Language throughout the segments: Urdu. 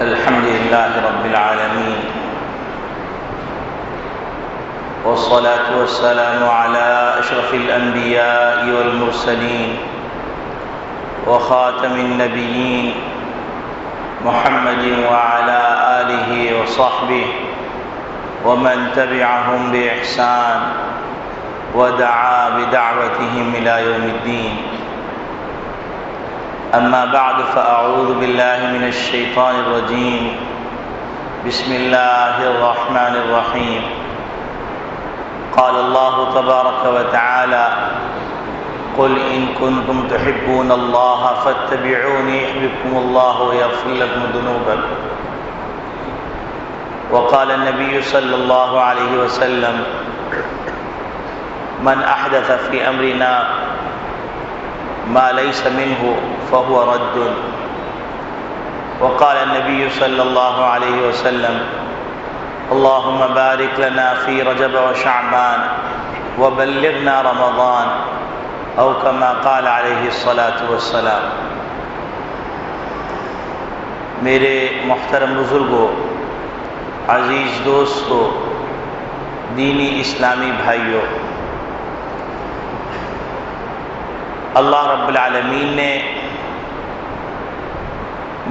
الحمد لله رب العالمين، والصلاة والسلام على أشرف الأنبياء والمرسلين وخاتم النبيين محمد وعلى آله وصحبه ومن تبعهم بإحسان ودعا بدعوتهم إلى يوم الدين. أما بعد فأعوذ بالله من الشيطان الرجيم. بسم الله الرحمن الرحيم. قال الله تبارك وتعالى: قل إن كنتم تحبون الله فاتبعوني يحببكم الله ويغفر لكم ذنوبكم. وقال النبي صلى الله عليه وسلم: من أحدث في أمرنا ما ليس منه فهو رد. وقال النبي صلى الله عليه وسلم: اللهم بارك لنا في رجب وشعبان وبلغنا رمضان، او كما قال علیہ الصلاۃ والسلام. میرے محترم بزرگوں، عزیز دوستوں، دینی اسلامی بھائیوں، اللہ رب العالمین نے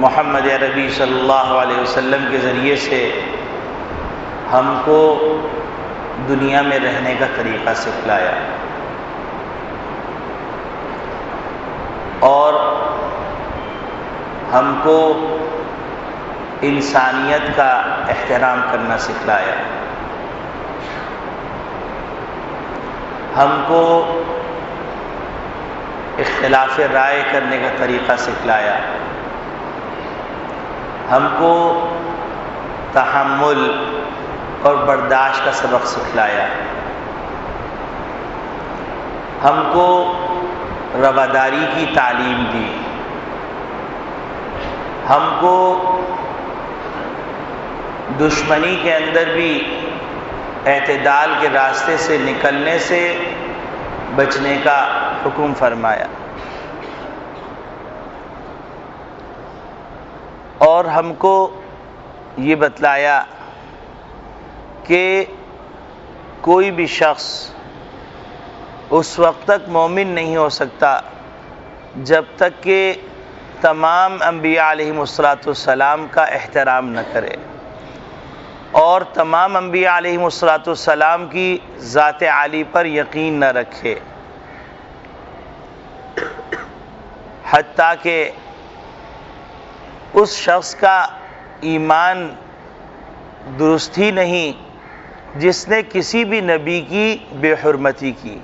محمد عربی صلی اللہ علیہ وسلم کے ذریعے سے ہم کو دنیا میں رہنے کا طریقہ سکھلایا اور ہم کو انسانیت کا احترام کرنا سکھلایا. ہم کو اختلاف رائے کرنے کا طریقہ سکھلایا. ہم کو تحمل اور برداشت کا سبق سکھلایا. ہم کو رواداری کی تعلیم دی. ہم کو دشمنی کے اندر بھی اعتدال کے راستے سے نکلنے سے بچنے کا حکم فرمایا. اور ہم کو یہ بتلایا کہ کوئی بھی شخص اس وقت تک مومن نہیں ہو سکتا جب تک کہ تمام انبیاء علیہم السلام کا احترام نہ کرے اور تمام انبیاء علیہم السلام کی ذات عالی پر یقین نہ رکھے، حتیٰ کہ اس شخص کا ایمان درست ہی نہیں جس نے کسی بھی نبی کی بے حرمتی کی.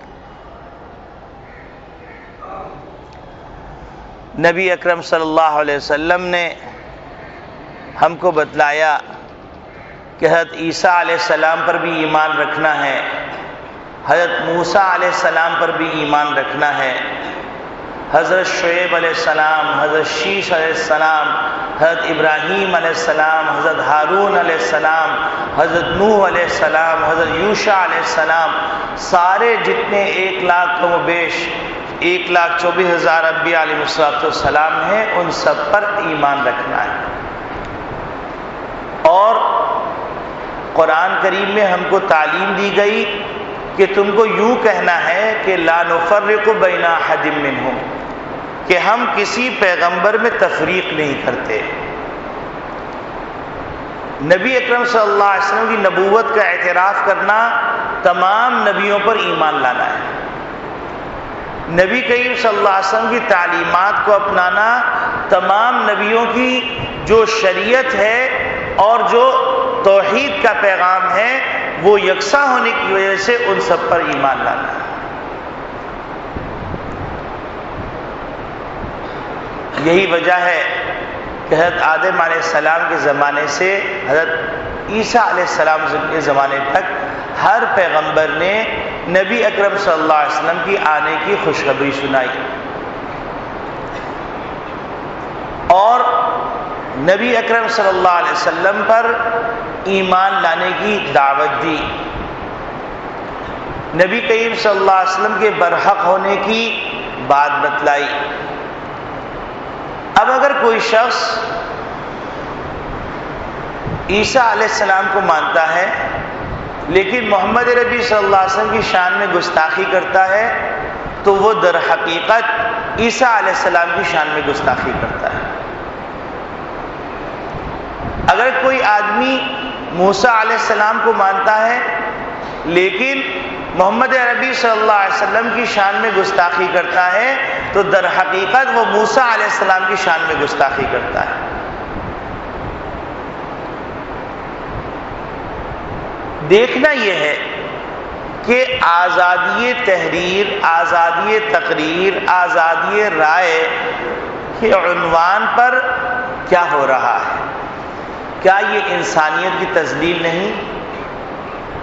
نبی اکرم صلی اللہ علیہ وسلم نے ہم کو بتلایا کہ حضرت عیسیٰ علیہ السلام پر بھی ایمان رکھنا ہے، حضرت موسیٰ علیہ السلام پر بھی ایمان رکھنا ہے، حضرت شعیب علیہ السلام، حضرت شیش علیہ السلام، حضرت ابراہیم علیہ السلام، حضرت ہارون علیہ السلام، حضرت نوح علیہ السلام، حضرت یوشع علیہ السلام، سارے جتنے 1,00,000 کم و بیش 1,24,000 انبیاء علیہ السلام ہیں، ان سب پر ایمان رکھنا ہے. اور قرآن کریم میں ہم کو تعلیم دی گئی کہ تم کو یوں کہنا ہے کہ لا نفرق بین احد منہم، کہ ہم کسی پیغمبر میں تفریق نہیں کرتے. نبی اکرم صلی اللہ علیہ وسلم کی نبوت کا اعتراف کرنا تمام نبیوں پر ایمان لانا ہے. نبی کریم صلی اللہ علیہ وسلم کی تعلیمات کو اپنانا تمام نبیوں کی جو شریعت ہے اور جو توحید کا پیغام ہے وہ یکساں ہونے کی وجہ سے ان سب پر ایمان لانا ہے. یہی وجہ ہے کہ حضرت آدم علیہ السلام کے زمانے سے حضرت عیسیٰ علیہ السلام کے زمانے تک ہر پیغمبر نے نبی اکرم صلی اللہ علیہ وسلم کی آنے کی خوشخبری سنائی اور نبی اکرم صلی اللہ علیہ وسلم پر ایمان لانے کی دعوت دی. نبی کریم صلی اللہ علیہ وسلم کے برحق ہونے کی بات بتلائی. اب اگر کوئی شخص عیسیٰ علیہ السلام کو مانتا ہے لیکن محمد عربی صلی اللہ علیہ وسلم کی شان میں گستاخی کرتا ہے تو وہ در حقیقت عیسیٰ علیہ السلام کی شان میں گستاخی کرتا ہے۔ اگر کوئی آدمی موسیٰ علیہ السلام کو مانتا ہے لیکن محمد عربی صلی اللہ علیہ وسلم کی شان میں گستاخی کرتا ہے تو در حقیقت وہ موسیٰ علیہ السلام کی شان میں گستاخی کرتا ہے۔ دیکھنا یہ ہے کہ آزادی تحریر، آزادی تقریر، آزادی رائے کے عنوان پر کیا ہو رہا ہے؟ کیا یہ انسانیت کی تذلیل نہیں؟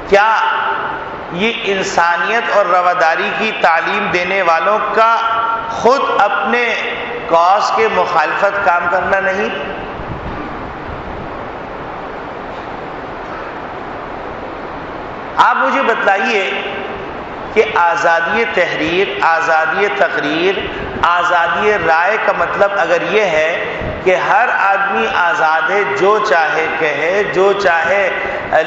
کیا یہ انسانیت اور رواداری کی تعلیم دینے والوں کا خود اپنے کاز کے مخالفت کام کرنا نہیں؟ آپ مجھے بتلائیے کہ آزادی تحریر، آزادی تقریر، آزادی رائے کا مطلب اگر یہ ہے کہ ہر آدمی آزاد ہے، جو چاہے کہے، جو چاہے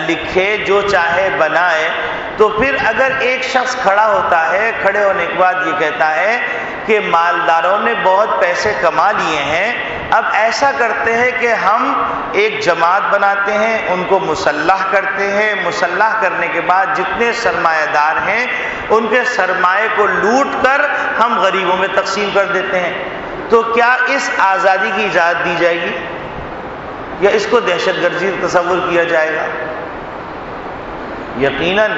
لکھے، جو چاہے بنائے، تو پھر اگر ایک شخص کھڑا ہوتا ہے، کھڑے ہونے کے بعد یہ کہتا ہے کہ مالداروں نے بہت پیسے کما لیے ہیں، اب ایسا کرتے ہیں کہ ہم ایک جماعت بناتے ہیں، ان کو مسلح کرتے ہیں، مسلح کرنے کے بعد جتنے سرمایہ دار ہیں ان کے سرمایہ کو لوٹ کر ہم غریبوں میں تقسیم کر دیتے ہیں، تو کیا اس آزادی کی اجازت دی جائے گی یا اس کو دہشت گردی تصور کیا جائے گا؟ یقیناً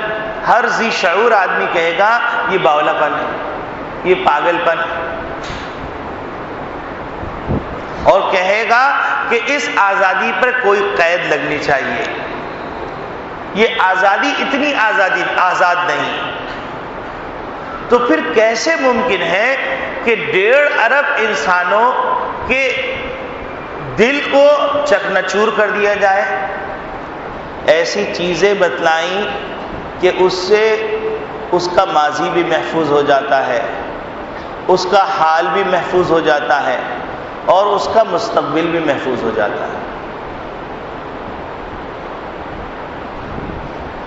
ہر ذی شعور آدمی کہے گا یہ باولا پن ہے، یہ پاگل پن ہے، اور کہے گا کہ اس آزادی پر کوئی قید لگنی چاہیے، یہ آزادی اتنی آزاد نہیں۔ تو پھر کیسے ممکن ہے کہ 1.5 ارب انسانوں کے دل کو چکناچور کر دیا جائے؟ ایسی چیزیں بتلائیں کہ اس سے اس کا ماضی بھی محفوظ ہو جاتا ہے، اس کا حال بھی محفوظ ہو جاتا ہے اور اس کا مستقبل بھی محفوظ ہو جاتا ہے۔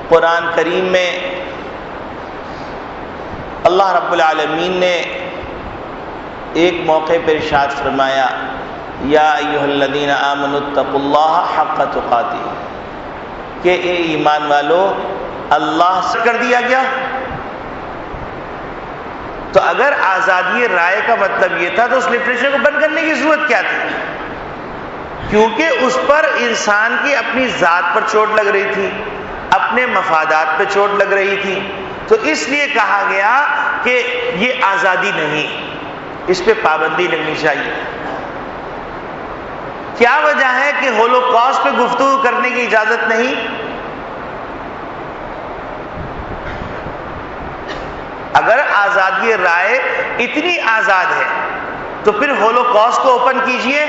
قرآن کریم میں اللہ رب العالمین نے ایک موقع پر ارشاد فرمایا، یا ایھا الذین آمنوا اتقوا اللہ حق تقاتہ، کہ اے ایمان والو اللہ سے کر دیا گیا۔ تو اگر آزادی رائے کا مطلب یہ تھا تو اس لٹریچر کو بند کرنے کی ضرورت کیا تھی؟ کیونکہ اس پر انسان کی اپنی ذات پر چوٹ لگ رہی تھی، اپنے مفادات پہ چوٹ لگ رہی تھی، تو اس لیے کہا گیا کہ یہ آزادی نہیں، اس پہ پابندی لگنی چاہیے۔ کیا وجہ ہے کہ ہولوکاسٹ پہ گفتگو کرنے کی اجازت نہیں؟ اگر آزادی رائے اتنی آزاد ہے تو پھر ہولوکاسٹ کو اوپن کیجئے،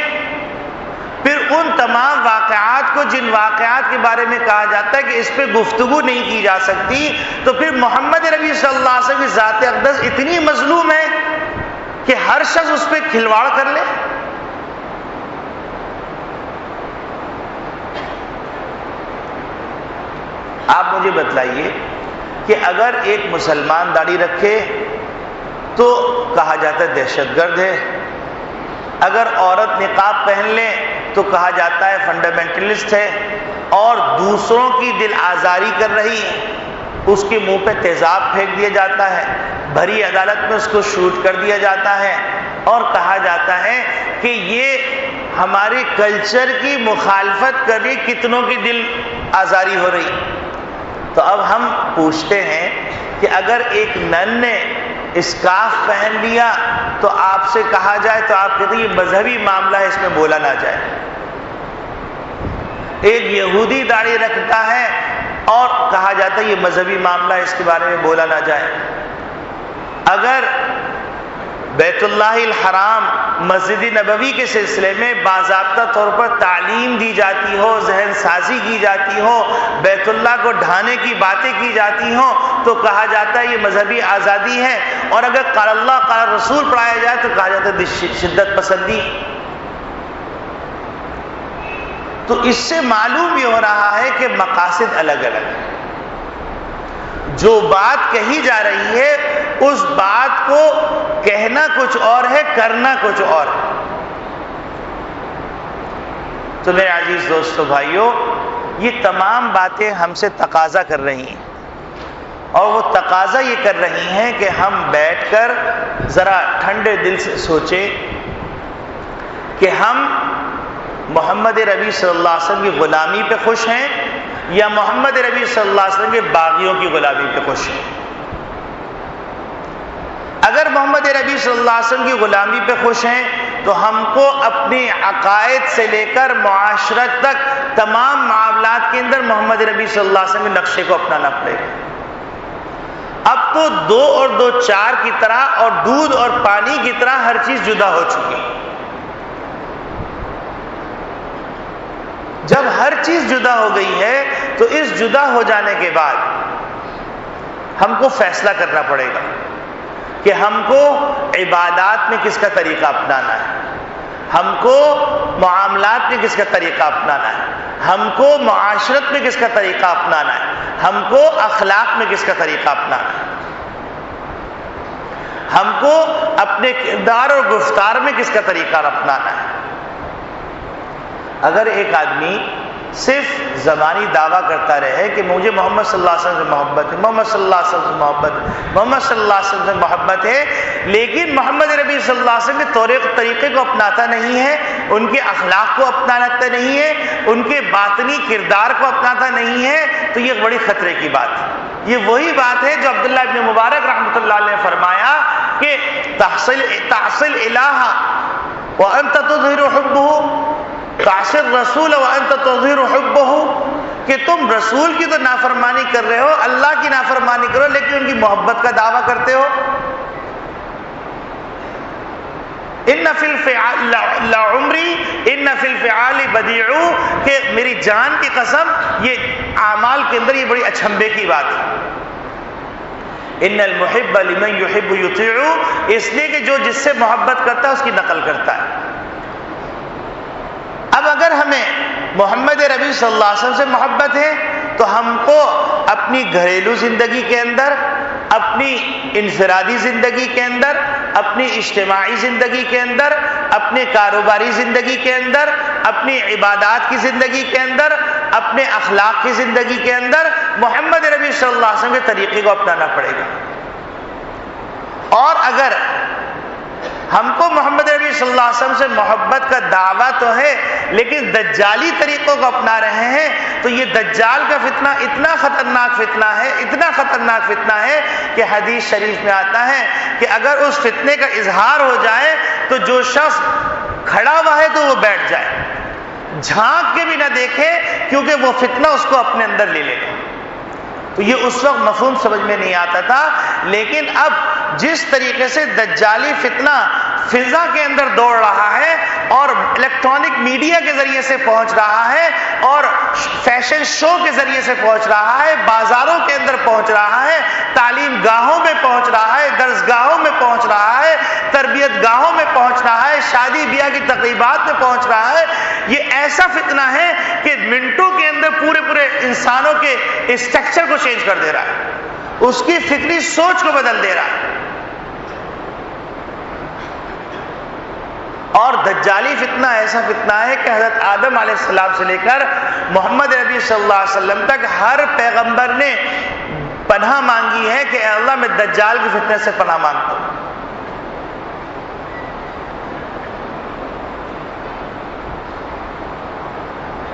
پھر ان تمام واقعات کو جن واقعات کے بارے میں کہا جاتا ہے کہ اس پہ گفتگو نہیں کی جا سکتی، تو پھر محمد نبی صلی اللہ علیہ وسلم کی ذات اقدس اتنی مظلوم ہے کہ ہر شخص اس پہ کھلواڑ کر لے۔ آپ مجھے بتلائیے کہ اگر ایک مسلمان داڑھی رکھے تو کہا جاتا ہے دہشت گرد ہے، اگر عورت نقاب پہن لے تو کہا جاتا ہے فنڈامنٹلسٹ ہے، اور دوسروں کی دل آزاری کر رہی ہے، اس کے منہ پہ تیزاب پھینک دیا جاتا ہے، بھری عدالت میں اس کو شوٹ کر دیا جاتا ہے، اور کہا جاتا ہے کہ یہ ہمارے کلچر کی مخالفت کر رہی، کتنوں کی دل آزاری ہو رہی۔ تو اب ہم پوچھتے ہیں کہ اگر ایک نن نے اسکارف پہن لیا تو آپ سے کہا جائے تو آپ کہتے ہیں یہ مذہبی معاملہ ہے، اس میں بولا نہ جائے۔ ایک یہودی داڑھی رکھتا ہے اور کہا جاتا ہے یہ مذہبی معاملہ ہے، اس کے بارے میں بولا نہ جائے۔ اگر بیت اللہ الحرام مسجد نبوی کے سلسلے میں باضابطہ طور پر تعلیم دی جاتی ہو، ذہن سازی کی جاتی ہو، بیت اللہ کو ڈھانے کی باتیں کی جاتی ہوں تو کہا جاتا ہے یہ مذہبی آزادی ہے، اور اگر قال اللہ قال رسول پڑھایا جائے تو کہا جاتا ہے شدت پسندی۔ تو اس سے معلوم یہ ہو رہا ہے کہ مقاصد الگ الگ ہیں. جو بات کہی جا رہی ہے اس بات کو کہنا کچھ اور ہے، کرنا کچھ اور ہے. تو میرے عزیز دوستو بھائیو، یہ تمام باتیں ہم سے تقاضا کر رہی ہیں، اور وہ تقاضا یہ کر رہی ہیں کہ ہم بیٹھ کر ذرا ٹھنڈے دل سے سوچیں کہ ہم محمد ربی صلی اللہ علیہ وسلم کی غلامی پہ خوش ہیں یا محمد ربی صلی اللہ علیہ وسلم کے باغیوں کی غلامی پہ خوش ہیں. اگر محمد ربی صلی اللہ علیہ وسلم کی غلامی پہ خوش ہیں تو ہم کو اپنی عقائد سے لے کر معاشرت تک تمام معاملات کے اندر محمد ربی صلی اللہ علیہ وسلم کے نقشے کو اپنانا پڑے گا. اب تو 2 اور 2 4 کی طرح اور دودھ اور پانی کی طرح ہر چیز جدا ہو چکی ہے. جب ہر چیز جدا ہو گئی ہے تو اس جدا ہو جانے کے بعد ہم کو فیصلہ کرنا پڑے گا کہ ہم کو عبادات میں کس کا طریقہ اپنانا ہے، ہم کو معاملات میں کس کا طریقہ اپنانا ہے، ہم کو معاشرت میں کس کا طریقہ اپنانا ہے، ہم کو اخلاق میں کس کا طریقہ اپنانا ہے، ہم کو اپنے کردار اور گفتار میں کس کا طریقہ اپنانا ہے. اگر ایک آدمی صرف زبانی دعویٰ کرتا رہے کہ مجھے محمد صلی اللہ علیہ وسلم سے محبت ہے، محمد صلی اللہ علیہ وسلم سے محبت ہے، محمد صلی اللہ علیہ وسلم سے محبت ہے، لیکن محمد نبی صلی اللہ علیہ وسلم کے طریقے کو اپناتا نہیں ہے، ان کے اخلاق کو اپناتا نہیں ہے، ان کے باطنی کردار کو اپناتا نہیں ہے، تو یہ بڑی خطرے کی بات ہے. یہ وہی بات ہے جو عبداللہ ابن مبارک رحمۃ اللہ علیہ نے فرمایا کہ تعصل الہ وانت تظہر حبہ، تعصر رسول وانت تظہر حبہ، کہ تم رسول کی تو نافرمانی کر رہے ہو، اللہ کی نافرمانی کرو، لیکن ان کی محبت کا دعویٰ کرتے ہو. ان فی الفعال لعمری ان فی الفعال بدیع، کہ میری جان کی قسم یہ اعمال کے اندر یہ بڑی اچھمبے کی بات ہے. ان المحب لمن یحب یطیع، اس لیے کہ جو جس سے محبت کرتا ہے اس کی نقل کرتا ہے. اب اگر ہمیں محمد ربی صلی اللہ علیہ وسلم سے محبت ہے تو ہم کو اپنی گھریلو زندگی کے اندر، اپنی انفرادی زندگی کے اندر، اپنی اجتماعی زندگی کے اندر، اپنے کاروباری زندگی کے اندر، اپنی عبادات کی زندگی کے اندر، اپنے اخلاق کی زندگی کے اندر محمد نبی صلی اللہ علیہ وسلم کے طریقے کو اپنانا پڑے گا. اور اگر ہم کو محمد نبی صلی اللہ علیہ وسلم سے محبت کا دعویٰ تو ہے لیکن دجالی طریقوں کو اپنا رہے ہیں، تو یہ دجال کا فتنہ اتنا خطرناک فتنہ ہے، اتنا خطرناک فتنہ ہے کہ حدیث شریف میں آتا ہے کہ اگر اس فتنے کا اظہار ہو جائے تو جو شخص کھڑا ہوا ہے تو وہ بیٹھ جائے، جھانک کے بھی نہ دیکھے، کیونکہ وہ فتنہ اس کو اپنے اندر لے لے گا. تو یہ اس وقت مفہوم سمجھ میں نہیں آتا تھا، لیکن اب جس طریقے سے دجالی فتنہ فضا کے اندر دوڑ رہا ہے اور الیکٹرانک میڈیا کے ذریعے سے پہنچ رہا ہے اور فیشن شو کے ذریعے سے پہنچ رہا ہے، بازاروں کے اندر پہنچ رہا ہے، تعلیم گاہوں میں پہنچ رہا ہے، درس گاہوں میں پہنچ رہا ہے، تربیت گاہوں میں پہنچ رہا ہے، شادی بیاہ کی تقریبات میں پہنچ رہا ہے. یہ ایسا فتنہ ہے کہ منٹوں کے اندر پورے انسانوں کے اسٹرکچر کو چینج کر دے رہا ہے، اس کی فکری سوچ کو بدل دے رہا ہے. اور دجالی فتنہ ایسا فتنہ ہے کہ حضرت آدم علیہ السلام سے لے کر محمد نبی صلی اللہ علیہ وسلم تک ہر پیغمبر نے پناہ مانگی ہے کہ اے اللہ میں دجال کے فتنے سے پناہ مانگتا ہوں.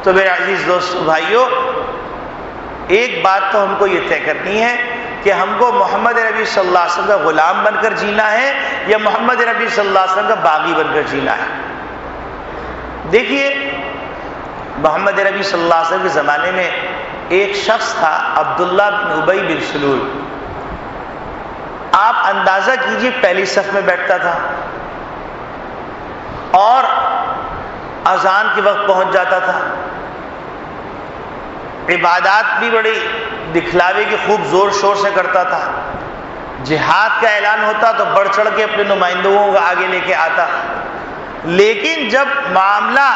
تو میرے عزیز دوستو بھائیو، ایک بات تو ہم کو یہ طے کرنی ہے کہ ہم کو محمد نبی صلی اللہ علیہ وسلم کا غلام بن کر جینا ہے یا محمد نبی صلی اللہ علیہ وسلم کا باغی بن کر جینا ہے. دیکھیے، محمد نبی صلی اللہ علیہ وسلم کے زمانے میں ایک شخص تھا عبداللہ بن ابی بن سلول. آپ اندازہ کیجئے پہلی صف میں بیٹھتا تھا اور اذان کے وقت پہنچ جاتا تھا، عبادات بھی بڑی دکھلاوے کی خوب زور شور سے کرتا تھا، جہاد کا اعلان ہوتا تو بڑھ چڑھ کے اپنے نمائندوں کو آگے لے کے آتا. لیکن جب معاملہ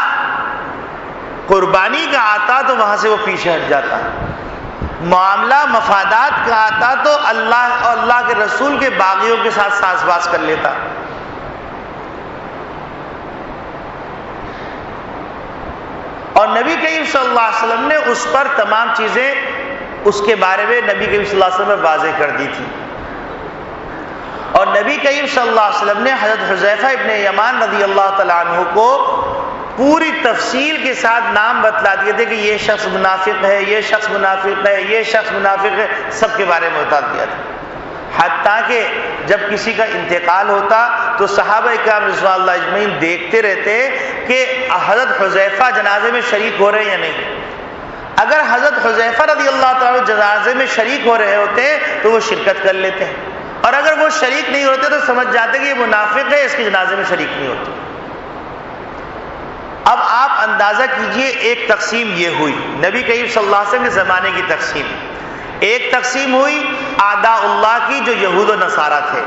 قربانی کا آتا تو وہاں سے وہ پیچھے ہٹ جاتا، معاملہ مفادات کا آتا تو اللہ اور اللہ کے رسول کے باغیوں کے ساتھ ساز باز کر لیتا۔ اور نبی کریم صلی اللہ علیہ وسلم نے اس پر تمام چیزیں اس کے بارے میں نبی کریم صلی اللہ علیہ وسلم نے واضح کر دی تھی، اور نبی کریم صلی اللہ علیہ وسلم نے حضرت حذیفہ ابن یمان رضی اللہ تعالیٰ عنہ کو پوری تفصیل کے ساتھ نام بتلا دیے تھے کہ یہ شخص منافق ہے، یہ شخص منافق ہے، یہ شخص منافق ہے، سب کے بارے میں بتا دیا تھا۔ حتیٰ کہ جب کسی کا انتقال ہوتا تو صحابہ کرام رضوان اللہ اجمعین دیکھتے رہتے کہ حضرت حذیفہ جنازے میں شریک ہو رہے ہیں یا نہیں۔ اگر حضرت حذیفہ رضی اللہ تعالیٰ جنازے میں شریک ہو رہے ہوتے تو وہ شرکت کر لیتے ہیں، اور اگر وہ شریک نہیں ہوتے تو سمجھ جاتے کہ یہ منافق ہے، اس کے جنازے میں شریک نہیں ہوتے۔ اب آپ اندازہ کیجئے ایک تقسیم یہ ہوئی نبی کریم صلی اللہ علیہ وسلم کے زمانے کی تقسیم، ایک تقسیم ہوئی اعداء اللہ کی جو یہود و نصارہ تھے،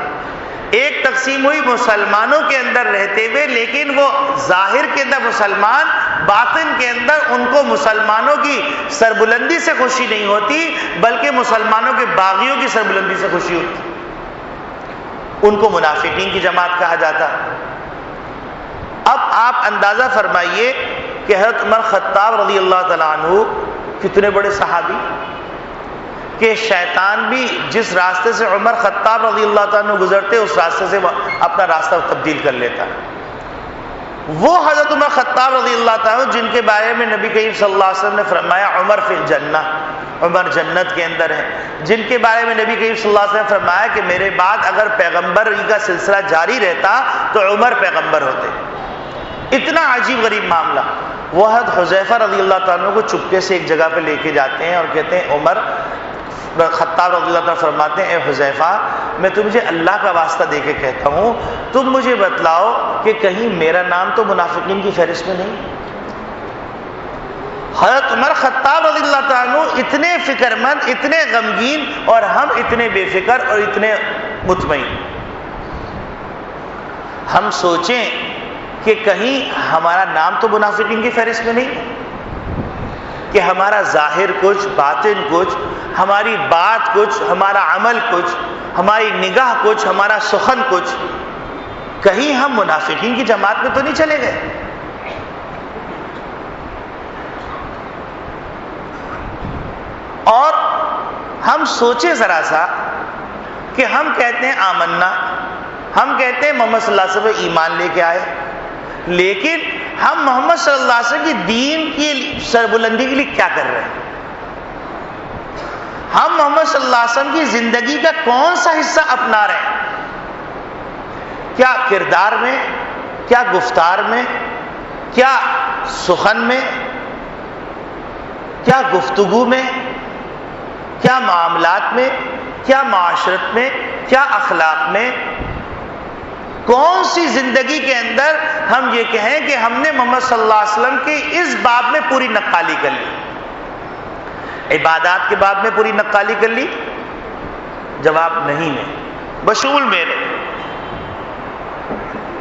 ایک تقسیم ہوئی مسلمانوں کے اندر رہتے ہوئے لیکن وہ ظاہر کے اندر مسلمان، باطن کے اندر ان کو مسلمانوں کی سربلندی سے خوشی نہیں ہوتی بلکہ مسلمانوں کے باغیوں کی سربلندی سے خوشی ہوتی، ان کو منافقین کی جماعت کہا جاتا۔ اب آپ اندازہ فرمائیے کہ حضرت عمر خطاب رضی اللہ تعالیٰ عنہ کتنے بڑے صحابی کہ شیطان بھی جس راستے سے عمر خطاب رضی اللہ تعالیٰ عنہ گزرتے اس راستے سے اپنا راستہ تبدیل کر لیتا۔ وہ حضرت عمر خطاب رضی اللہ تعالیٰ عنہ جن کے بارے میں نبی کریم صلی اللہ علیہ وسلم نے فرمایا عمر فی الجنہ، عمر جنت کے اندر ہے، جن کے بارے میں نبی کریم صلی اللہ علیہ وسلم نے فرمایا کہ میرے بعد اگر پیغمبری کا سلسلہ جاری رہتا تو عمر پیغمبر ہوتے۔ اتنا عجیب غریب معاملہ، وہ حضرت حذیفہ رضی اللہ تعالیٰ عنہ کو چپکے سے ایک جگہ پہ لے کے جاتے ہیں اور کہتے ہیں عمر خطاب رضی اللہ تعالیٰ فرماتے ہیں اے حذیفہ میں تمہیں اللہ کا واسطہ دے کے کہتا ہوں تم مجھے بتلاؤ کہ کہیں میرا نام تو منافقین کی فہرست میں نہیں۔ حضرت عمر خطاب رضی اللہ تعالیٰ عنہ اتنے فکر مند، اتنے غمگین، اور ہم اتنے بے فکر اور اتنے مطمئن۔ ہم سوچیں کہ کہیں ہمارا نام تو منافقین کی فہرست میں نہیں، کہ ہمارا ظاہر کچھ، باطن کچھ، ہماری بات کچھ، ہمارا عمل کچھ، ہماری نگاہ کچھ، ہمارا سخن کچھ، کہیں ہم منافقین کی جماعت میں تو نہیں چلے گئے؟ اور ہم سوچیں ذرا سا کہ ہم کہتے ہیں آمنا، ہم کہتے ہیں محمد صلی اللہ علیہ وسلم ایمان لے کے آئے، لیکن ہم محمد صلی اللہ علیہ وسلم کی دین کی سربلندی کے لیے کیا کر رہے ہیں؟ ہم محمد صلی اللہ علیہ وسلم کی زندگی کا کون سا حصہ اپنا رہے ہیں؟ کیا کردار میں، کیا گفتار میں، کیا سخن میں، کیا گفتگو میں، کیا معاملات میں، کیا معاشرت میں، کیا اخلاق میں، کون سی زندگی کے اندر ہم یہ کہیں کہ ہم نے محمد صلی اللہ علیہ وسلم کی اس باب میں پوری نقالی کر لی؟ عبادات کے باب میں پوری نقالی کر لی؟ جواب نہیں ہے، بشمول میرے۔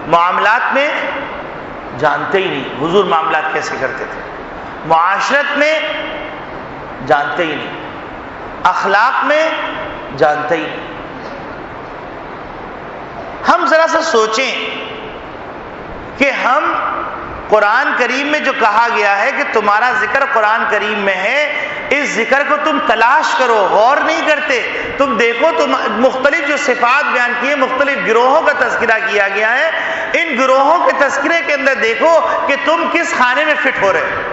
معاملات میں جانتے ہی نہیں حضور معاملات کیسے کرتے تھے، معاشرت میں جانتے ہی نہیں، اخلاق میں جانتے ہی نہیں۔ ہم ذرا سا سوچیں کہ ہم قرآن کریم میں جو کہا گیا ہے کہ تمہارا ذکر قرآن کریم میں ہے، اس ذکر کو تم تلاش کرو، غور نہیں کرتے۔ تم دیکھو تم مختلف جو صفات بیان کی ہیں، مختلف گروہوں کا تذکرہ کیا گیا ہے، ان گروہوں کے تذکرے کے اندر دیکھو کہ تم کس خانے میں فٹ ہو رہے۔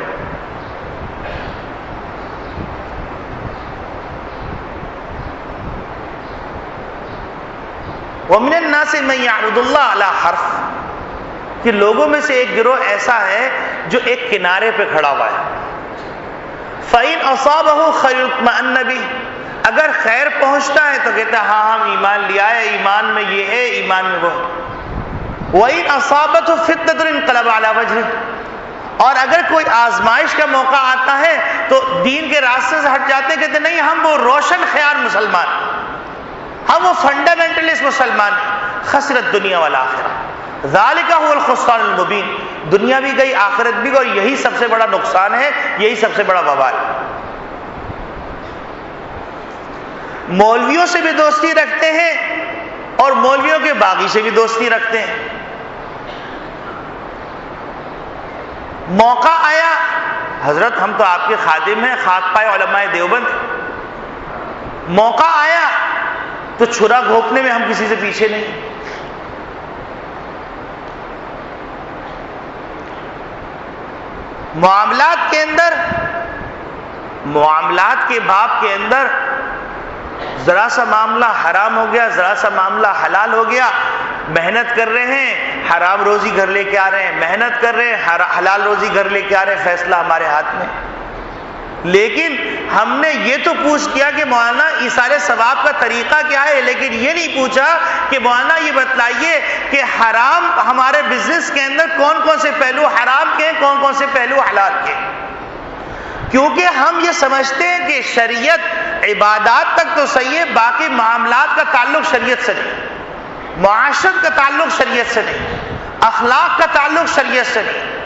وَمِنَ النَّاسِ مَن يَعْبُدُ اللَّهَ عَلَى حَرْفٍ، کہ لوگوں میں سے ایک گروہ ایسا ہے جو ایک کنارے پہ کھڑا ہوا ہے۔ فَإِنْ أَصَابَهُ خَيْرٌ اطْمَأَنَّ بِهِ، اگر خیر پہنچتا ہے تو کہتا ہے ہاں ہم ایمان لیا ہے، ایمان میں یہ ہے، ایمان میں وہ ہے۔ وَإِنْ أَصَابَتْهُ فِتْنَةٌ انقلب عَلَى وَجْهِهِ، اور اگر کوئی آزمائش کا موقع آتا ہے تو دین کے راستے سے ہٹ جاتے ہیں، کہتے نہیں ہم وہ روشن خیال مسلمان، ہم وہ فنڈامنٹلسٹ مسلمان، خسرت دنیا والآخرہ، ذالک هو الخسران المبین، دنیا بھی گئی آخرت بھی گئی، اور یہی سب سے بڑا نقصان ہے، یہی سب سے بڑا وبال ہے۔ مولویوں سے بھی دوستی رکھتے ہیں اور مولویوں کے باغی سے بھی دوستی رکھتے ہیں۔ موقع آیا، حضرت ہم تو آپ کے خادم ہیں، خاک پائے علماء دیوبند، موقع آیا تو چھرا گھونپنے میں ہم کسی سے پیچھے نہیں۔ معاملات کے اندر، معاملات کے باب کے اندر ذرا سا معاملہ حرام ہو گیا، ذرا سا معاملہ حلال ہو گیا، محنت کر رہے ہیں، حرام روزی گھر لے کے آ رہے ہیں، محنت کر رہے ہیں، حلال روزی گھر لے کے آ رہے ہیں، فیصلہ ہمارے ہاتھ میں۔ لیکن ہم نے یہ تو پوچھ کیا کہ مولانا ایصال ثواب کا طریقہ کیا ہے، لیکن یہ نہیں پوچھا کہ مولانا یہ بتلائیے کہ حرام ہمارے بزنس کے اندر کون کون سے پہلو حرام کے ہیں، کون کون سے پہلو حلال کے ہیں۔ کیونکہ ہم یہ سمجھتے ہیں کہ شریعت عبادات تک تو صحیح ہے، باقی معاملات کا تعلق شریعت سے نہیں، معاشرت کا تعلق شریعت سے نہیں، اخلاق کا تعلق شریعت سے نہیں۔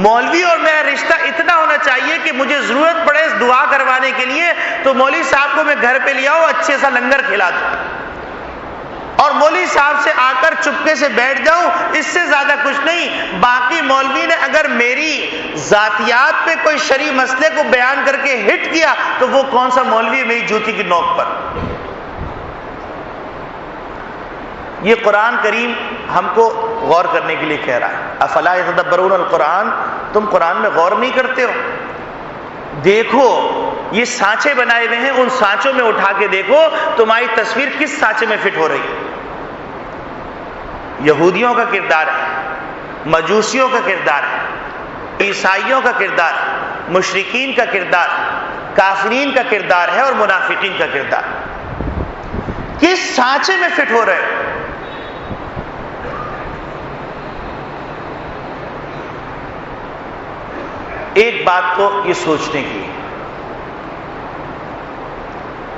مولوی اور میرا رشتہ اتنا ہونا چاہیے کہ مجھے ضرورت پڑے دعا کروانے کے لیے تو مولوی صاحب کو میں گھر پہ لے آؤں، اچھے سا لنگر کھلا دوں، اور مولوی صاحب سے آ کر چپکے سے بیٹھ جاؤں، اس سے زیادہ کچھ نہیں۔ باقی مولوی نے اگر میری ذاتیات پہ کوئی شرعی مسئلے کو بیان کر کے ہٹ کیا تو وہ کون سا مولوی ہے میری جوتی کی نوک پر۔ یہ قرآن کریم ہم کو غور کرنے کے لیے کہہ رہا ہے، افلا یتدبرون القرآن، تم قرآن میں غور نہیں کرتے ہو؟ دیکھو یہ سانچے بنائے ہوئے ہیں، ان سانچوں میں اٹھا کے دیکھو تمہاری تصویر کس سانچے میں فٹ ہو رہی ہے۔ یہودیوں کا کردار ہے، مجوسیوں کا کردار ہے، عیسائیوں کا کردار ہے، مشرکین کا کردار، کافرین کا کردار ہے، اور منافقین کا کردار۔ کس سانچے میں فٹ ہو رہے ہیں؟ ایک بات تو یہ سوچنے کی،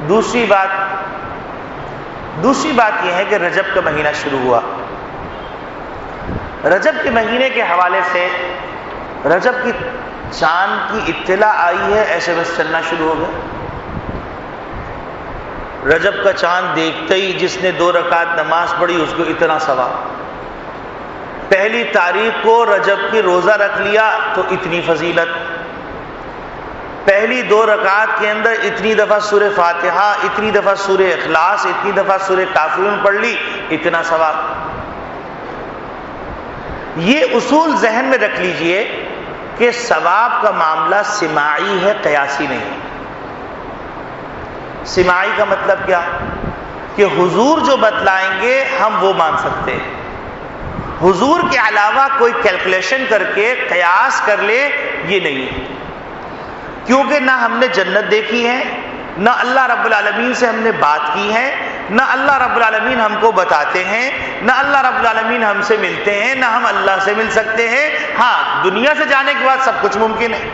دوسری بات یہ ہے کہ رجب کا مہینہ شروع ہوا، رجب کے مہینے کے حوالے سے رجب کی چاند کی اطلاع آئی ہے، ایسے بس چلنا شروع ہو گیا۔ رجب کا چاند دیکھتے ہی جس نے 2 رکعت نماز پڑھی اس کو اتنا ثواب، پہلی تاریخ کو رجب کی روزہ رکھ لیا تو اتنی فضیلت، پہلی 2 رکعات کے اندر اتنی دفعہ سورہ فاتحہ، اتنی دفعہ سورہ اخلاص، اتنی دفعہ سورہ کافرون پڑھ لی، اتنا ثواب۔ یہ اصول ذہن میں رکھ لیجئے کہ ثواب کا معاملہ سماعی ہے، قیاسی نہیں۔ سماعی کا مطلب کیا؟ کہ حضور جو بتلائیں گے ہم وہ مان سکتے ہیں، حضور کے علاوہ کوئی کیلکولیشن کر کے قیاس کر لے یہ نہیں ہے، کیونکہ نہ ہم نے جنت دیکھی ہے، نہ اللہ رب العالمین سے ہم نے بات کی ہے، نہ اللہ رب العالمین ہم کو بتاتے ہیں، نہ اللہ رب العالمین ہم سے ملتے ہیں، نہ ہم اللہ سے مل سکتے ہیں۔ ہاں دنیا سے جانے کے بعد سب کچھ ممکن ہے۔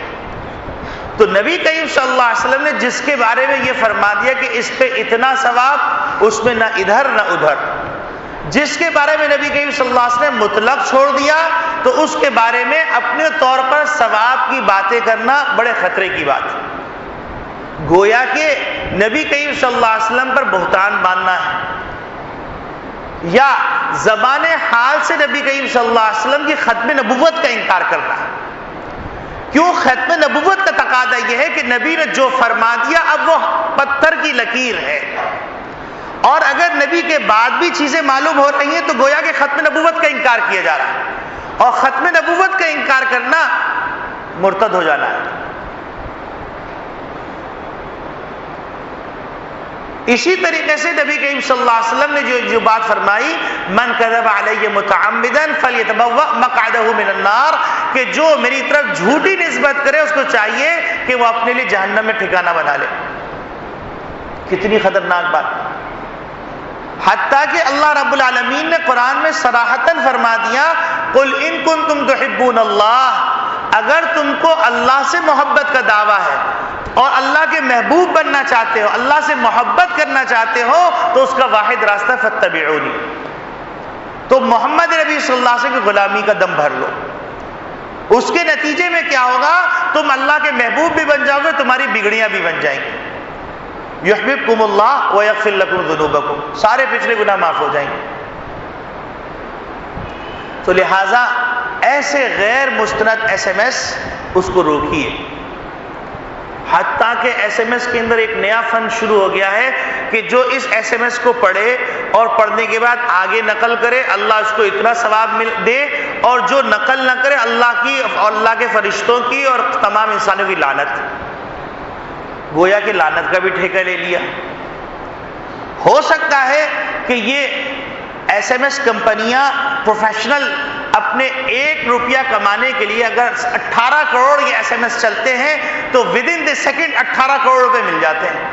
تو نبی کریم صلی اللہ علیہ وسلم نے جس کے بارے میں یہ فرما دیا کہ اس پہ اتنا ثواب، اس میں نہ ادھر نہ ادھر، جس کے بارے میں نبی کریم صلی اللہ علیہ وسلم نے مطلق چھوڑ دیا تو اس کے بارے میں اپنے طور پر ثواب کی باتیں کرنا بڑے خطرے کی بات ہے۔ گویا کہ نبی کریم صلی اللہ علیہ وسلم پر بہتان باندھنا ہے، یا زبان حال سے نبی کریم صلی اللہ علیہ وسلم کی ختم نبوت کا انکار کرنا ہے۔ کیوں؟ ختم نبوت کا تقاضا یہ ہے کہ نبی نے جو فرما دیا اب وہ پتھر کی لکیر ہے، اور اگر نبی کے بعد بھی چیزیں معلوم ہو رہی ہیں تو گویا کہ ختم نبوت کا انکار کیا جا رہا ہے، اور ختم نبوت کا انکار کرنا مرتد ہو جانا ہے۔ اسی طریقے سے نبی کریم صلی اللہ علیہ وسلم نے جو بات فرمائی، من کذب علی متعمدا فلیتبوأ مقعدہ من النار، کہ جو میری طرف جھوٹی نسبت کرے اس کو چاہیے کہ وہ اپنے لیے جہنم میں ٹھکانہ بنا لے۔ کتنی خطرناک بات! حتیٰ کہ اللہ رب العالمین نے قرآن میں صراحتاً فرما دیا، قل ان کنتم تحبون اللہ، اگر تم کو اللہ سے محبت کا دعویٰ ہے اور اللہ کے محبوب بننا چاہتے ہو، اللہ سے محبت کرنا چاہتے ہو، تو اس کا واحد راستہ فاتبعونی، تو محمد نبی صلی اللہ علیہ وسلم کی غلامی کا دم بھر لو. اس کے نتیجے میں کیا ہوگا؟ تم اللہ کے محبوب بھی بن جاؤ گے، تمہاری بگڑیاں بھی بن جائیں گی. یحببکم اللہ ویغفر لکم ذنوبکم، سارے پچھلے گناہ معاف ہو جائیں گے. تو لہٰذا ایسے غیر مستند ایس ایم ایس اس کو روکیے. حتیٰ کہ ایس ایم ایس کے اندر ایک نیا فن شروع ہو گیا ہے کہ جو اس ایس ایم ایس کو پڑھے اور پڑھنے کے بعد آگے نقل کرے اللہ اس کو اتنا ثواب دے، اور جو نقل نہ کرے اللہ کی اور اللہ کے فرشتوں کی اور تمام انسانوں کی لعنت. گویا کہ لعنت کا بھی ٹھیکہ لے لیا. ہو سکتا ہے کہ یہ ایس ایم ایس کمپنیاں پروفیشنل اپنے 1 روپیہ کمانے کے لیے اگر 18 کروڑ یہ ایس ایم ایس چلتے ہیں تو with in the second 18 crore روپے مل جاتے ہیں.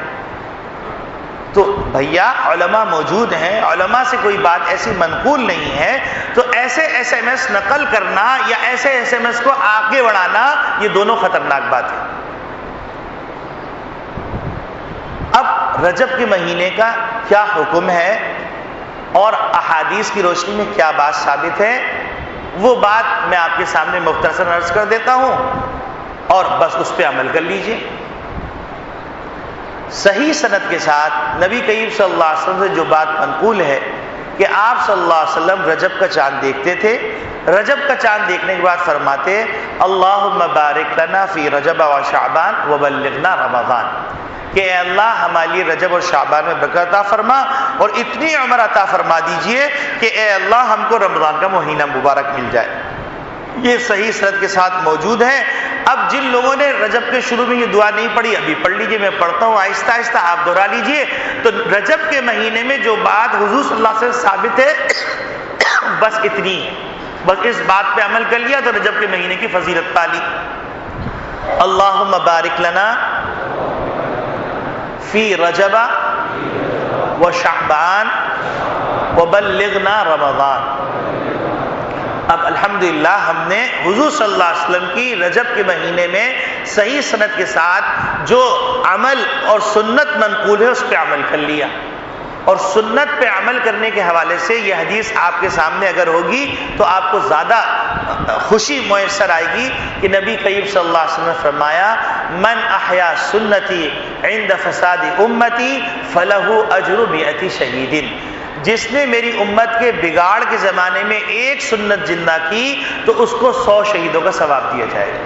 تو بھیا علماء موجود ہیں، علماء سے کوئی بات ایسی منقول نہیں ہے، تو ایسے ایس ایم ایس نقل کرنا یا ایسے ایس ایم ایس کو آگے بڑھانا یہ دونوں خطرناک بات ہے. اب رجب کے مہینے کا کیا حکم ہے اور احادیث کی روشنی میں کیا بات ثابت ہے، وہ بات میں آپ کے سامنے مختصر عرض کر دیتا ہوں اور بس اس پہ عمل کر لیجئے. صحیح سند کے ساتھ نبی کریم صلی اللہ علیہ وسلم سے جو بات منقول ہے کہ آپ صلی اللہ علیہ وسلم رجب کا چاند دیکھتے تھے، رجب کا چاند دیکھنے کے بعد فرماتے اللہم بارک لنا فی رجب و شعبان وبلغنا رمضان، کہ اے اللہ ہمارے لیے رجب اور شعبان میں برکت عطا فرما اور اتنی عمر عطا فرما دیجئے کہ اے اللہ ہم کو رمضان کا مہینہ مبارک مل جائے. یہ صحیح سند کے ساتھ موجود ہے. اب جن لوگوں نے رجب کے شروع میں یہ دعا نہیں پڑھی ابھی پڑھ لیجئے، میں پڑھتا ہوں آہستہ آہستہ آپ دہرا لیجئے. تو رجب کے مہینے میں جو بات حضور صلی اللہ علیہ وسلم ثابت ہے بس اتنی ہے، بس اس بات پہ عمل کر لیا تو رجب کے مہینے کی فضیلت پا لی. اللہم بارک لنا فی رجب و شعبان وبلغنا رمضان. اب الحمدللہ ہم نے حضور صلی اللہ علیہ وسلم کی رجب کے مہینے میں صحیح سند کے ساتھ جو عمل اور سنت منقول ہے اس پہ عمل کر لیا. اور سنت پہ عمل کرنے کے حوالے سے یہ حدیث آپ کے سامنے اگر ہوگی تو آپ کو زیادہ خوشی میسر آئے گی کہ نبی کریم صلی اللہ علیہ وسلم نے فرمایا من احیا سنتی عند فساد امتی فلہ اجر 100 شہید. جس نے میری امت کے بگاڑ کے زمانے میں ایک سنت زندہ کی تو اس کو 100 شہیدوں کا ثواب دیا جائے گا.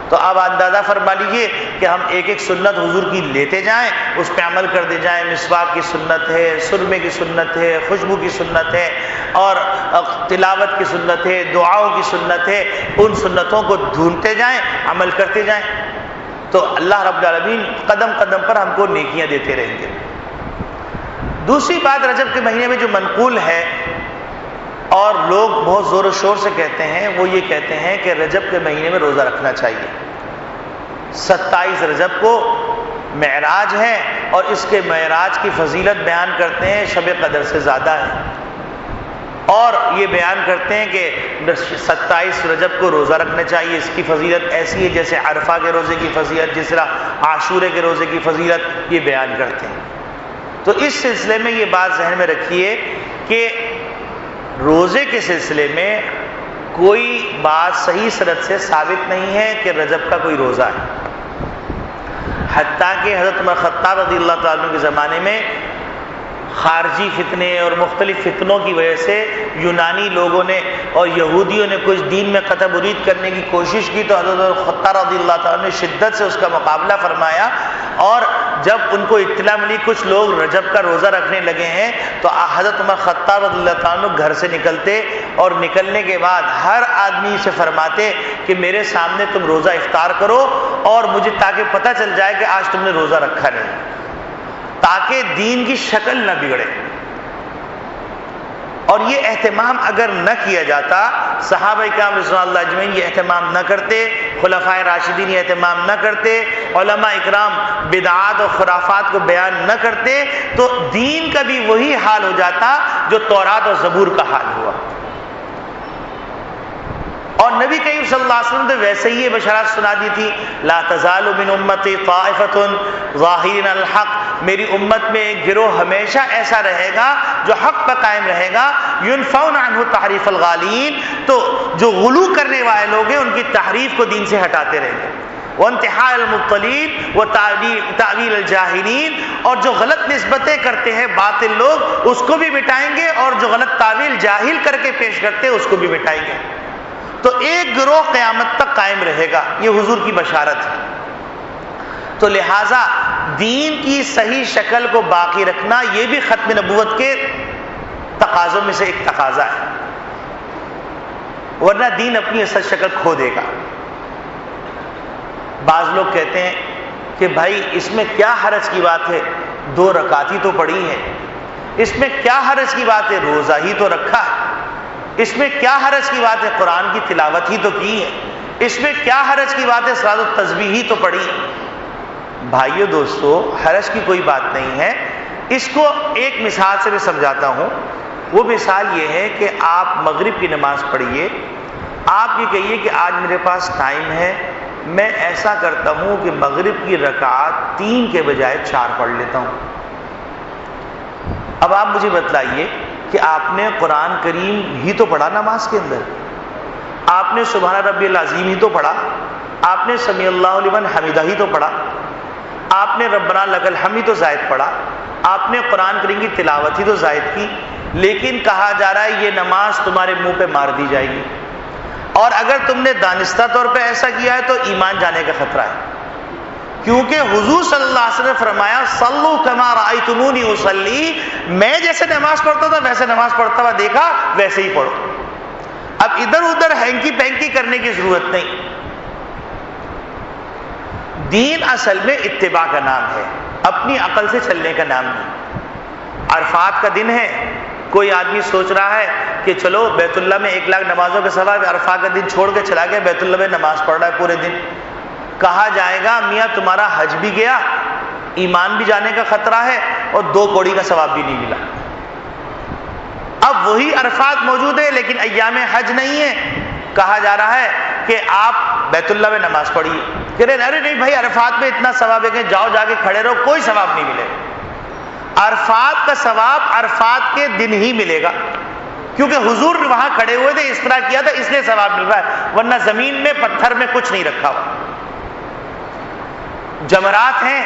تو آپ اندازہ فرما لیجئے کہ ہم ایک ایک سنت حضور کی لیتے جائیں، اس پہ عمل کرتے جائیں. مسواک کی سنت ہے، سرمے کی سنت ہے، خوشبو کی سنت ہے، اور تلاوت کی سنت ہے، دعاؤں کی سنت ہے. ان سنتوں کو ڈھونڈتے جائیں، عمل کرتے جائیں تو اللہ رب العالمین قدم قدم پر ہم کو نیکیاں دیتے رہیں گے. دوسری بات رجب کے مہینے میں جو منقول ہے اور لوگ بہت زور و شور سے کہتے ہیں وہ یہ کہتے ہیں کہ رجب کے مہینے میں روزہ رکھنا چاہیے. 27 رجب کو معراج ہے اور اس کے معراج کی فضیلت بیان کرتے ہیں شب قدر سے زیادہ ہے، اور یہ بیان کرتے ہیں کہ 27 رجب کو روزہ رکھنا چاہیے. اس کی فضیلت ایسی ہے جیسے عرفہ کے روزے کی فضیلت، جس طرح عاشورے کے روزے کی فضیلت یہ بیان کرتے ہیں. تو اس سلسلے میں یہ بات ذہن میں رکھیے کہ روزے کے سلسلے میں کوئی بات صحیح سند سے ثابت نہیں ہے کہ رجب کا کوئی روزہ ہے. حتیٰ کہ حضرت عمر خطاب رضی اللہ تعالیٰ عنہ کے زمانے میں خارجی فتنے اور مختلف فتنوں کی وجہ سے یونانی لوگوں نے اور یہودیوں نے کچھ دین میں قطع برید کرنے کی کوشش کی، تو حضرت عمر خطاب رضی اللہ تعالیٰ نے شدت سے اس کا مقابلہ فرمایا. اور جب ان کو اطلاع ملی کچھ لوگ رجب کا روزہ رکھنے لگے ہیں تو حضرت عمر خطاب رضی اللہ تعالیٰ گھر سے نکلتے اور نکلنے کے بعد ہر آدمی سے فرماتے کہ میرے سامنے تم روزہ افطار کرو اور مجھے تاکہ پتہ چل جائے کہ آج تم نے روزہ رکھا نہیں، تاکہ دین کی شکل نہ بگڑے. اور یہ اہتمام اگر نہ کیا جاتا، صحابہ کرام رضوان اللہ اجمعین یہ اہتمام نہ کرتے، خلفائے راشدین یہ اہتمام نہ کرتے، علماء اکرام بدعات اور خرافات کو بیان نہ کرتے، تو دین کا بھی وہی حال ہو جاتا جو تورات اور زبور کا حال ہوا. اور نبی کریم صلی اللہ علیہ وسلم نے ویسے ہی یہ بشارت سنا دی تھی لا تزال من امتی طائفۃ ظاہرین الحق میری امت میں ایک گروہ ہمیشہ ایسا رہے گا جو حق پر قائم رہے گا، ينفون عنہ تحریف الغالین، تو جو غلو کرنے والے لوگ ہیں ان کی تحریف کو دین سے ہٹاتے رہیں گے، وانتحاء المبطلین وتأویل الجاہلین، اور جو غلط نسبتیں کرتے ہیں باطل لوگ اس کو بھی مٹائیں گے، اور جو غلط تعویل جاہل کر کے پیش کرتے ہیں اس کو بھی مٹائیں گے۔ تو ایک گروہ قیامت تک قائم رہے گا، یہ حضور کی بشارت ہے۔ تو لہٰذا دین کی صحیح شکل کو باقی رکھنا یہ بھی ختم نبوت کے تقاضوں میں سے ایک تقاضا ہے، ورنہ دین اپنی اصل شکل کھو دے گا۔ بعض لوگ کہتے ہیں کہ بھائی اس میں کیا حرج کی بات ہے، 2 رکعت ہی تو پڑھی ہے، اس میں کیا حرج کی بات ہے، روزہ ہی تو رکھا ہے، اس میں کیا حرج کی بات ہے، قرآن کی تلاوت ہی تو کی ہے، اس میں کیا حرج کی بات ہے، صلاۃ التسبیح ہی تو پڑھی۔ بھائیو دوستو، حرج کی کوئی بات نہیں ہے۔ اس کو ایک مثال سے میں سمجھاتا ہوں۔ وہ مثال یہ ہے کہ آپ مغرب کی نماز پڑھیے، آپ یہ کہیے کہ آج میرے پاس ٹائم ہے، میں ایسا کرتا ہوں کہ مغرب کی رکعات 3 کے بجائے 4 پڑھ لیتا ہوں۔ اب آپ مجھے بتلائیے کہ آپ نے قرآن کریم ہی تو پڑھا نماز کے اندر، آپ نے سبحان ربی العظیم ہی تو پڑھا، آپ نے سمیع اللہ لمن حمیدہ ہی تو پڑھا، آپ نے ربنا لک الحمد ہی تو زائد پڑھا، آپ نے قرآن کریم کی تلاوت ہی تو زائد کی، لیکن کہا جا رہا ہے یہ نماز تمہارے منہ پہ مار دی جائے گی، اور اگر تم نے دانستہ طور پہ ایسا کیا ہے تو ایمان جانے کا خطرہ ہے، کیونکہ حضور صلی اللہ علیہ وسلم نے فرمایا صلو کما رأیتمونی اصلی، میں جیسے نماز پڑھتا تھا ویسے نماز پڑھتا ہوا دیکھا، ویسے ہی پڑھو۔ اب ادھر ادھر ہینکی پینکی کرنے کی ضرورت نہیں۔ دین اصل میں اتباع کا نام ہے، اپنی عقل سے چلنے کا نام نہیں۔ عرفات کا دن ہے، کوئی آدمی سوچ رہا ہے کہ چلو بیت اللہ میں 1 لاکھ نمازوں کے ثواب، عرفات کا دن چھوڑ کے چلا گیا بیت اللہ میں نماز پڑھ رہا ہے پورے دن، کہا جائے گا میاں تمہارا حج بھی گیا، ایمان بھی جانے کا خطرہ ہے، اور 2 کوڑی کا ثواب بھی نہیں ملا۔ اب وہی عرفات موجود ہے لیکن ایام حج نہیں ہے، کہا جا رہا ہے کہ آپ بیت اللہ میں نماز پڑھیے، کہہ رہے ارے نہیں بھائی عرفات میں اتنا ثواب ہے کہ جاؤ جا کے کھڑے رہو، کوئی ثواب نہیں ملے گا۔ عرفات کا ثواب عرفات کے دن ہی ملے گا، کیونکہ حضور وہاں کھڑے ہوئے تھے، اس طرح کیا تھا، اس لیے ثواب مل رہا ہے، ورنہ زمین میں پتھر میں کچھ نہیں رکھا ہوا۔ جمرات ہیں،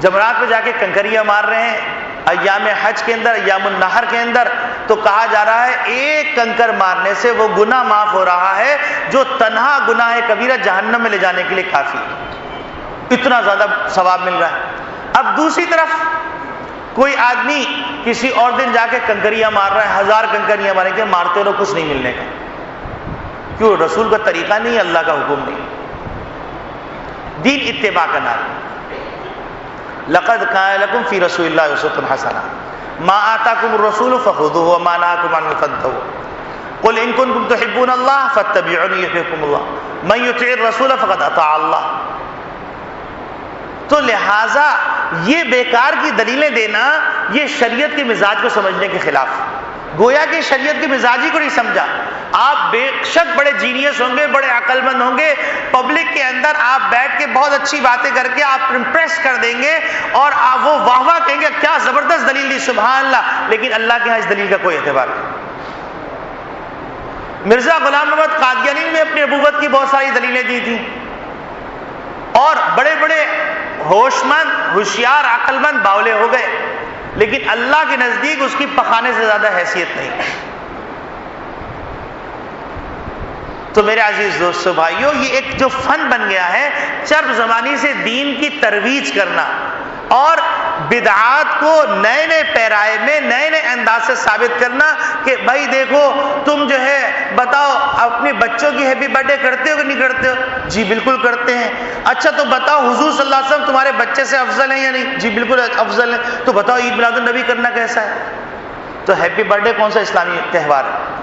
جمرات پہ جا کے کنکریاں مار رہے ہیں ایام حج کے اندر، ایام النحر کے اندر، تو کہا جا رہا ہے ایک کنکر مارنے سے وہ گناہ معاف ہو رہا ہے جو تنہا گناہ کبیرہ جہنم میں لے جانے کے لیے کافی ہے، اتنا زیادہ ثواب مل رہا ہے۔ اب دوسری طرف کوئی آدمی کسی اور دن جا کے کنکریاں مار رہا ہے، 1000 کنکریاں ماریں گے، مارتے رہو کچھ نہیں ملنے کا، کیوں؟ رسول کا طریقہ نہیں ہے، اللہ کا حکم نہیں۔ دین اتباع کا نام ہے۔ لقد کان لکم فی رسول اللہ اسوۃ حسنہ ما آتاکم الرسول فخذوہ وما نہاکم عنہ فانتہوا قل ان کنتم تحبون اللہ فاتبعونی یحببکم اللہ من یطع الرسول فقد اطاع اللہ۔ تو لہٰذا یہ بیکار کی دلیلیں دینا یہ شریعت کے مزاج کو سمجھنے کے خلاف، گویا کہ شریعت کے مزاج ہی کو نہیں سمجھا۔ آپ بے شک بڑے جینیس ہوں گے، بڑے عقل مند ہوں گے، پبلک کے اندر آپ بیٹھ کے بہت اچھی باتیں کر کے آپ امپریس کر دیں گے، اور آپ وہ واہ واہ کہیں گے کیا زبردست دلیل دی، سبحان اللہ، لیکن اللہ کے ہاں اس دلیل کا کوئی اعتبار نہیں۔ مرزا غلام محمد قادیانی نے اپنی نبوت کی بہت ساری دلیلیں دی تھیں، اور بڑے بڑے ہوش مند، ہوشیار، عقل مند باولے ہو گئے، لیکن اللہ کے نزدیک اس کی پخانے سے زیادہ حیثیت نہیں۔ تو میرے عزیز دوستو بھائیو، یہ ایک جو فن بن گیا ہے چرب زبانی سے دین کی ترویج کرنا، اور بدعات کو نئے نئے پیرائے میں نئے نئے انداز سے ثابت کرنا کہ بھائی دیکھو تم جو ہے بتاؤ اپنے بچوں کی ہیپی برتھ ڈے کرتے ہو کہ نہیں کرتے ہو؟ جی بالکل کرتے ہیں۔ اچھا تو بتاؤ حضور صلی اللہ علیہ وسلم تمہارے بچے سے افضل ہیں یا نہیں؟ جی بالکل افضل ہیں۔ تو بتاؤ عید میلاد النبی کرنا کیسا ہے؟ تو ہیپی برتھ ڈے کون سا اسلامی تہوار ہے؟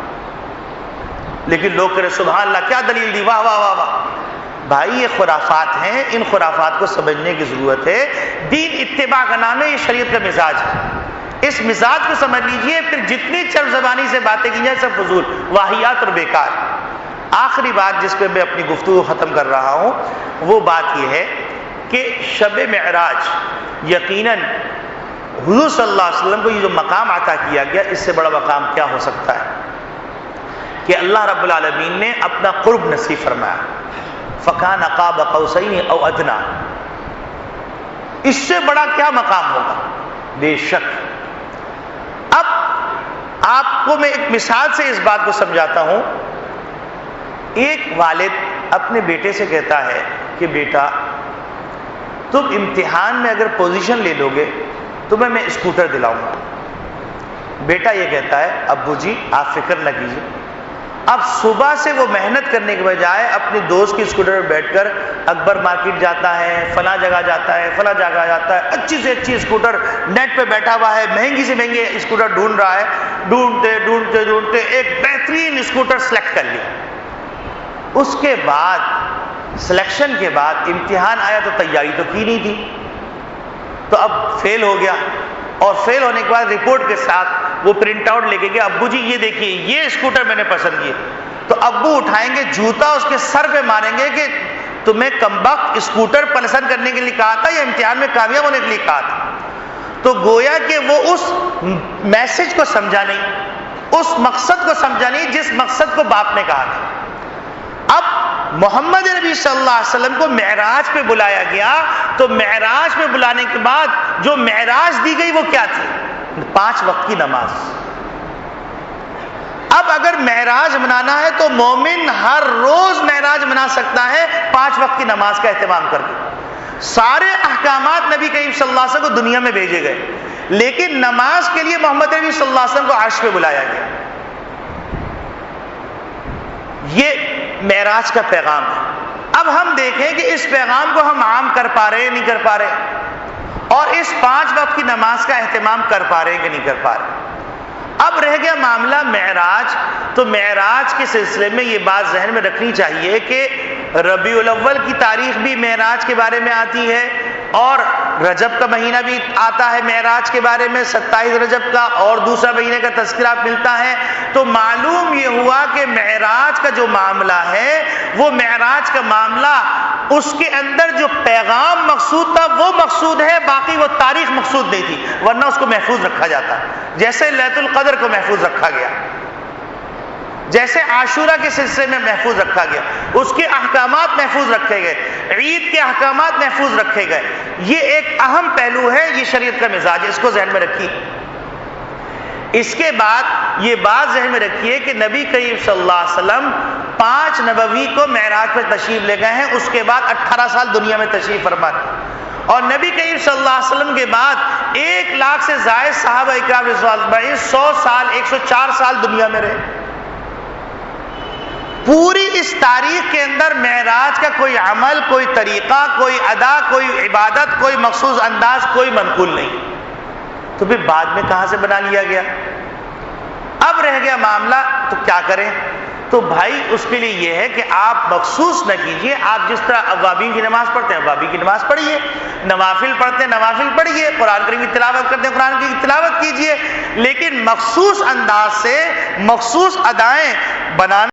لیکن لوگ کہہ رہے سبحان اللہ کیا دلیل دی، واہ واہ واہ واہ۔ بھائی یہ خرافات ہیں، ان خرافات کو سمجھنے کی ضرورت ہے۔ دین اتباع کا نام ہے، یہ شریعت کا مزاج ہے، اس مزاج کو سمجھ لیجئے، پھر جتنی چرب زبانی سے باتیں کی جائیں سب فضول، واہیات اور بیکار۔ آخری بات جس پہ میں اپنی گفتگو ختم کر رہا ہوں وہ بات یہ ہے کہ شب معراج یقیناً حضور صلی اللہ علیہ وسلم کو یہ جو مقام عطا کیا گیا، اس سے بڑا مقام کیا ہو سکتا ہے کہ اللہ رب العالمین نے اپنا قرب نصیب فرمایا، فکان قاب قوسین او ادنا۔ اس سے بڑا کیا مقام ہوگا؟ بے شک۔ اب آپ کو میں ایک مثال سے اس بات کو سمجھاتا ہوں۔ ایک والد اپنے بیٹے سے کہتا ہے کہ بیٹا تم امتحان میں اگر پوزیشن لے لو گے تمہیں میں اسکوٹر دلاؤں گا۔ بیٹا یہ کہتا ہے ابو جی آپ فکر نہ کیجیے۔ اب صبح سے وہ محنت کرنے کے بجائے اپنے دوست کی اسکوٹر پر بیٹھ کر اکبر مارکیٹ جاتا ہے، فلاں جگہ جاتا ہے، فلاں جگہ جاتا ہے، اچھی سے اچھی اسکوٹر نیٹ پہ بیٹھا ہوا ہے، مہنگی سے مہنگی اسکوٹر ڈھونڈ رہا ہے، ڈھونڈتے ایک بہترین اسکوٹر سلیکٹ کر لی۔ اس کے بعد سلیکشن کے بعد امتحان آیا تو تیاری تو کی نہیں تھی، تو اب فیل ہو گیا، اور فیل ہونے کے بعد رپورٹ کے ساتھ وہ پرنٹ آؤٹ لے کے گیا، ابو جی یہ دیکھیے یہ اسکوٹر میں نے پسند کی۔ تو ابو اٹھائیں گے جوتا اس کے سر پہ ماریں گے کہ تمہیں کمبخت اسکوٹر پسند کرنے کے لیے کہا تھا یا امتحان میں کامیاب ہونے کے لیے کہا تھا؟ تو گویا کہ وہ اس میسج کو سمجھا نہیں، اس مقصد کو سمجھا نہیں جس مقصد کو باپ نے کہا تھا۔ اب محمد نبی صلی اللہ علیہ وسلم کو معراج پہ بلایا گیا، تو معراج پہ بلانے کے بعد جو معراج دی گئی وہ کیا تھی؟ 5 وقت کی نماز۔ اب اگر معراج منانا ہے تو مومن ہر روز معراج منا سکتا ہے 5 وقت کی نماز کا اہتمام کر کے۔ سارے احکامات نبی کریم صلی اللہ علیہ وسلم کو دنیا میں بھیجے گئے، لیکن نماز کے لیے محمد نبی صلی اللہ علیہ وسلم کو عرش پہ بلایا گیا۔ یہ معراج کا پیغام ہے۔ اب ہم دیکھیں کہ اس پیغام کو ہم عام کر پا رہے ہیں نہیں کر پا رہے، اور اس 5 وقت کی نماز کا اہتمام کر پا رہے ہیں کہ نہیں کر پا رہے۔ اب رہ گیا معاملہ معراج، تو معراج کے سلسلے میں یہ بات ذہن میں رکھنی چاہیے کہ ربیع الاول کی تاریخ بھی معراج کے بارے میں آتی ہے، اور رجب کا مہینہ بھی آتا ہے معراج کے بارے میں، 27 رجب کا، اور دوسرا مہینے کا تذکرہ ملتا ہے۔ تو معلوم یہ ہوا کہ معراج کا جو معاملہ ہے وہ معراج کا معاملہ، اس کے اندر جو پیغام مقصود تھا وہ مقصود ہے، باقی وہ تاریخ مقصود نہیں تھی، ورنہ اس کو محفوظ رکھا جاتا، جیسے لیلۃ القدر کو محفوظ رکھا گیا، جیسے عاشورہ کے سلسلے میں محفوظ رکھا گیا، اس کے احکامات محفوظ رکھے گئے، عید کے احکامات محفوظ رکھے گئے۔ یہ ایک اہم پہلو ہے، یہ شریعت کا مزاج ہے، اس کو ذہن میں رکھیے۔ اس کے بعد یہ بات ذہن میں رکھیے کہ نبی کریم صلی اللہ علیہ وسلم 5 نبوی کو معراج پر تشریف لے گئے ہیں، اس کے بعد 18 سال دنیا میں تشریف فرما، اور نبی کریم صلی اللہ علیہ وسلم کے بعد 1 لاکھ سے زائد صحابہ اکرام رضوان اللہ علیہم 100 سال 104 سال دنیا میں رہے۔ پوری اس تاریخ کے اندر معراج کا کوئی عمل، کوئی طریقہ، کوئی ادا، کوئی عبادت، کوئی مخصوص انداز، کوئی منقول نہیں، تو پھر بعد میں کہاں سے بنا لیا گیا؟ اب رہ گیا معاملہ تو کیا کریں؟ تو بھائی اس کے لیے یہ ہے کہ آپ مخصوص نہ کیجئے، آپ جس طرح اوابین کی نماز پڑھتے ہیں اوابین کی نماز پڑھیے، نوافل پڑھتے ہیں نوافل پڑھیے، قرآن کریم کی تلاوت کرتے ہیں قرآن کی تلاوت کیجئے، لیکن مخصوص انداز سے مخصوص ادائیں بنانا